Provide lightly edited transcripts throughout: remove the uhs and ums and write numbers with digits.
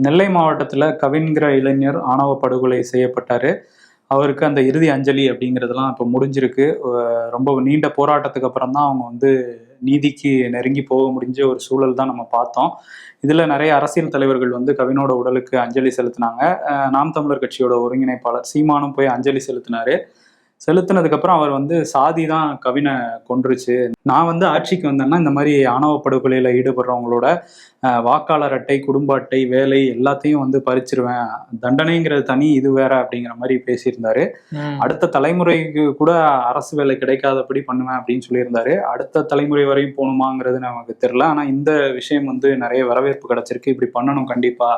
நெல்லை மாவட்டத்துல கவின்கிற இளைஞர் ஆணவ படுகொலை செய்யப்பட்டாரு. அவருக்கு அந்த இறுதி அஞ்சலி அப்படிங்கிறதெல்லாம் இப்போ முடிஞ்சிருக்கு. ரொம்ப நீண்ட போராட்டத்துக்கு அப்புறம் தான் அவங்க வந்து நீதிக்கு நெருங்கி போக முடிஞ்ச ஒரு சூழல் தான் நம்ம பார்த்தோம். இதுல நிறைய அரசியல் தலைவர்கள் வந்து கவினோட உடலுக்கு அஞ்சலி செலுத்தினாங்க. நாம் தமிழர் கட்சியோட ஒருங்கிணைப்பாளர் சீமானும் போய் அஞ்சலி செலுத்தினாரு. செலுத்தினதுக்கு அப்புறம் அவர் வந்து சாதி தான் கவினை கொன்றுச்சு. நான் வந்து ஆட்சிக்கு வந்தேன்னா இந்த மாதிரி ஆணவ படுகொலையில ஈடுபடுறவங்களோட வாக்காளர் அட்டை, குடும்ப அட்டை, வேலை எல்லாத்தையும் வந்து பறிச்சிருவேன். தண்டனைங்கிறது தனி, இது வேற அப்படிங்கிற மாதிரி பேசியிருந்தாரு. அடுத்த தலைமுறைக்கு கூட அரசு வேலை கிடைக்காதபடி பண்ணுவேன் அப்படின்னு சொல்லியிருந்தாரு. அடுத்த தலைமுறை வரையும் போகணுமாங்கிறது நமக்கு தெரியல. ஆனா இந்த விஷயம் வந்து நிறைய வரவேற்பு கிடைச்சிருக்கு. இப்படி பண்ணணும் கண்டிப்பா,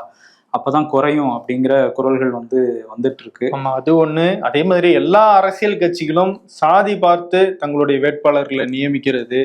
அப்பதான் குறையும் அப்படிங்கிற குரல்கள் வந்து வந்துட்டு இருக்கு. ஆமா, அது ஒண்ணு. அதே மாதிரி எல்லா அரசியல் கட்சிகளும் சாதி பார்த்து தங்களுடைய வேட்பாளர்களை நியமிக்கிறது,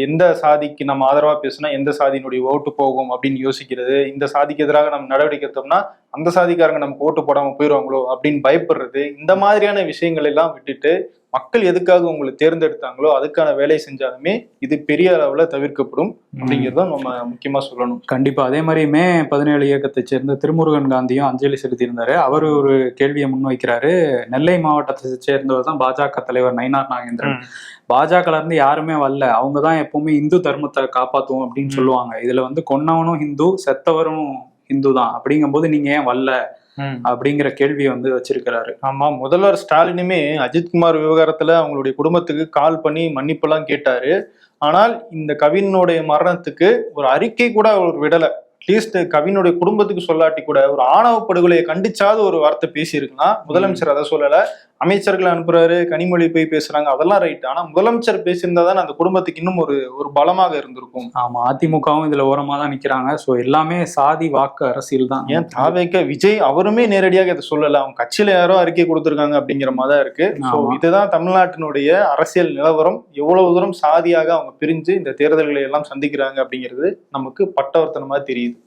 எந்த சாதிக்கு நம்ம ஆதரவா பேசினா எந்த சாதியினுடைய ஓட்டு போகும் அப்படின்னு யோசிக்கிறது, இந்த சாதிக்கு எதிராக நம்ம நடவடிக்கை எடுத்தோம்னா அந்த சாதிக்காரங்க நமக்கு ஓட்டு போடாம போயிடுவாங்களோ அப்படின்னு பயப்படுறது, இந்த மாதிரியான விஷயங்கள் எல்லாம் விட்டுட்டு மக்கள் எதுக்காக உங்களை தேர்ந்தெடுத்தாங்களோ அதுக்கான வேலையை செஞ்சாலுமே இது பெரிய அளவுல தவிர்க்கப்படும் அப்படிங்கிறத நம்ம முக்கியமா சொல்லணும். கண்டிப்பா. அதே மாதிரி மே 17 இயக்கத்தை சேர்ந்த திருமுருகன் காந்தியும் அஞ்சலி செலுத்தியிருந்தாரு. அவர் ஒரு கேள்வியை முன்வைக்கிறாரு. நெல்லை மாவட்டத்தை சேர்ந்தவர் தான் பாஜக தலைவர் நயினார் நாகேந்திரன். பாஜகல இருந்து யாருமே வரல, அவங்கதான் எப்பவுமே இந்து தர்மத்தை காப்பாத்துவோம் அப்படின்னு சொல்லுவாங்க. இதுல வந்து கொன்னவனும் ஹிந்து, செத்தவரும் ஹிந்து தான். அப்படிங்கும் போது நீங்க ஏன் வரல அப்படிங்கிற கேள்வியை வந்து வச்சிருக்கிறாரு. ஆமா, முதல்வர் ஸ்டாலினுமே அஜித்குமார் விவகாரத்துல அவங்களுடைய குடும்பத்துக்கு கால் பண்ணி மன்னிப்பெல்லாம் கேட்டாரு. ஆனால் இந்த கவினுடைய மரணத்துக்கு ஒரு அறிக்கை கூட அவர் விடல. அட்லீஸ்ட் கவினுடைய குடும்பத்துக்கு சொல்லாட்டி கூட ஒரு ஆணவ படுகொலையை கண்டிச்சாவது ஒரு வார்த்தை பேசியிருக்கலாம். முதலமைச்சர் அதை சொல்லல. அமைச்சர்களை அனுப்புறாரு, கனிமொழி போய் பேசுறாங்க, அதெல்லாம் ரைட். ஆனா முதலமைச்சர் பேசியிருந்தா தான் அந்த குடும்பத்துக்கு இன்னும் ஒரு பலமாக இருந்திருக்கும். ஆமா, அதிமுகவும் இதுல ஓரமா தான் நிக்கிறாங்க. சோ எல்லாமே சாதி வாக்கு அரசியல் தான். ஏன் தாவேக்க விஜய் அவருமே நேரடியாக இதை சொல்லல, அவங்க கட்சியில யாரோ அறிக்கை கொடுத்திருக்காங்க அப்படிங்கிற மாதிரி தான் இருக்கு. இதுதான் தமிழ்நாட்டினுடைய அரசியல் நிலவரம். எவ்வளவு தூரம் சாதியாக அவங்க பிரிஞ்சு இந்த தேர்தல்களை எல்லாம் சந்திக்கிறாங்க அப்படிங்கிறது நமக்கு பட்டவர்த்தனமா தெரியுது.